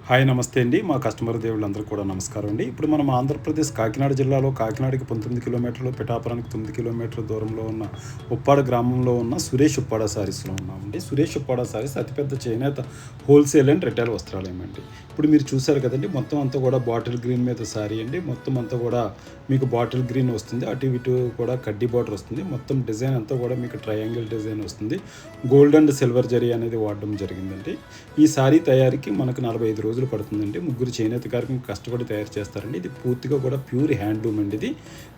Hi నమస్తే అండి. మా కస్టమర్ దేవుళ్ళందరూ కూడా నమస్కారం అండి. ఇప్పుడు మనం ఆంధ్రప్రదేశ్ కాకినాడ జిల్లాలో కాకినాడకి 19 కిలోమీటర్లు, పిఠాపురానికి 9 కిలోమీటర్ల దూరంలో ఉన్న ఉప్పాడ గ్రామంలో ఉన్న సురేష్ ఉప్పాడ సారీస్‌లో ఉన్నామండి. సురేష్ ఉప్పాడ సారీస్ అతిపెద్ద చేనేత హోల్‌సేల్ అండ్ రిటైల్ వస్త్రాలయమండి. ఇప్పుడు మీరు చూసారు కదండీ! మొత్తం అంతా కూడా బాటిల్ గ్రీన్ మీద సారీ అండి. మొత్తం అంతా కూడా మీకు బాటిల్ గ్రీన్ వస్తుంది. అటు ఇటు కూడా కడ్డీ బార్డర్ వస్తుంది. మొత్తం డిజైన్ అంతా కూడా మీకు ట్రయాంగిల్ డిజైన్ వస్తుంది. గోల్డ్ అండ్ సిల్వర్ జరీ అనేది వాడడం జరిగిందండి. ఈ సారీ తయారీకి మనకు 45 రోజులు పడుతుందండి. ముగ్గురు చేనేత కార్మికులు కష్టపడి తయారు చేస్తారండి. ఇది పూర్తిగా కూడా ప్యూర్ హ్యాండ్లూమ్ అండి ఇది.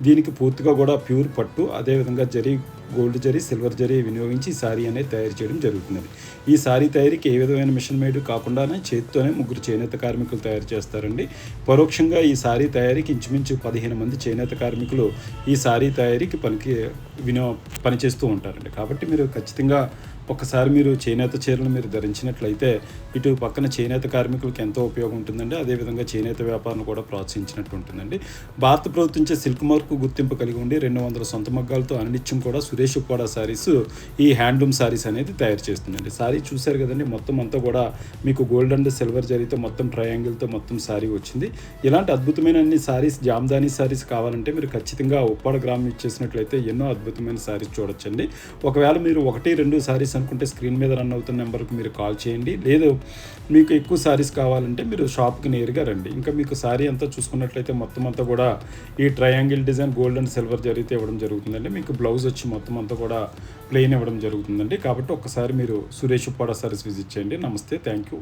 దీనికి పూర్తిగా కూడా ప్యూర్ పట్టు, అదేవిధంగా జరీ, గోల్డ్ జరీ, సిల్వర్ జరీ వినియోగించి ఈ సారీ అనేది తయారు చేయడం జరుగుతుందండి. ఈ సారీ తయారీకి ఏ విధమైన మిషన్ మేడ్ కాకుండానే చేతితోనే ముగ్గురు చేనేత కార్మికులు తయారు చేస్తారండి. పరోక్షంగా ఈ సారీ తయారీకి ఇంచుమించు 15 మంది చేనేత కార్మికులు ఈ సారీ తయారీకి పనిచేస్తూ ఉంటారండి. కాబట్టి మీరు ఖచ్చితంగా ఒక్కసారి మీరు చేనేత చీరలు మీరు ధరించినట్లయితే ఇటు పక్కన చేనేత కార్మికులకు ఎంతో ఉపయోగం ఉంటుందండి. అదేవిధంగా చేనేత వ్యాపారం కూడా ప్రోత్సహించినట్టు ఉంటుందండి. భారత ప్రభుత్వం సిల్క్ మార్క్ గుర్తింపు కలిగి ఉండి 200 సొంత మగ్గాలతో అనినిత్యం కూడా సురేష్ ఉప్పాడ సారీస్ ఈ హ్యాండ్లూమ్ సారీస్ అనేది తయారు చేస్తుందండి. సారీ చూశారు కదండి, మొత్తం అంతా కూడా మీకు గోల్డ్ అండ్ సిల్వర్ జరీతో మొత్తం ట్రయాంగిల్తో మొత్తం సారీ వచ్చింది. ఇలాంటి అద్భుతమైన అన్ని సారీస్, జామ్దానీ సారీస్ కావాలంటే మీరు ఖచ్చితంగా ఉప్పాడ గ్రామం ఇచ్చేసినట్లయితే ఎన్నో అద్భుతమైన సారీస్ చూడొచ్చండి. ఒకవేళ మీరు 1-2 సారీస్ అనుకుంటే స్క్రీన్ మీద రన్ అవుతున్న నెంబర్కి మీరు కాల్ చేయండి. లేదు మీకు ఎక్కువ సారీస్ కావాలంటే మీరు షాప్కి నేరుగా రండి. ఇంకా మీకు సారీ అంతా చూసుకున్నట్లయితే మొత్తం అంతా కూడా ఈ triangle design gold and silver జరీతో ఇవ్వడం జరుగుతుందండి. మీకు బ్లౌజ్ వచ్చి మొత్తం అంతా కూడా ప్లెయిన్ ఇవ్వడం జరుగుతుందండి. కాబట్టి ఒక్కసారి మీరు సురేష్ ఉప్పాడ సారీస్ విజిట్ చేయండి. నమస్తే, థ్యాంక్ యూ.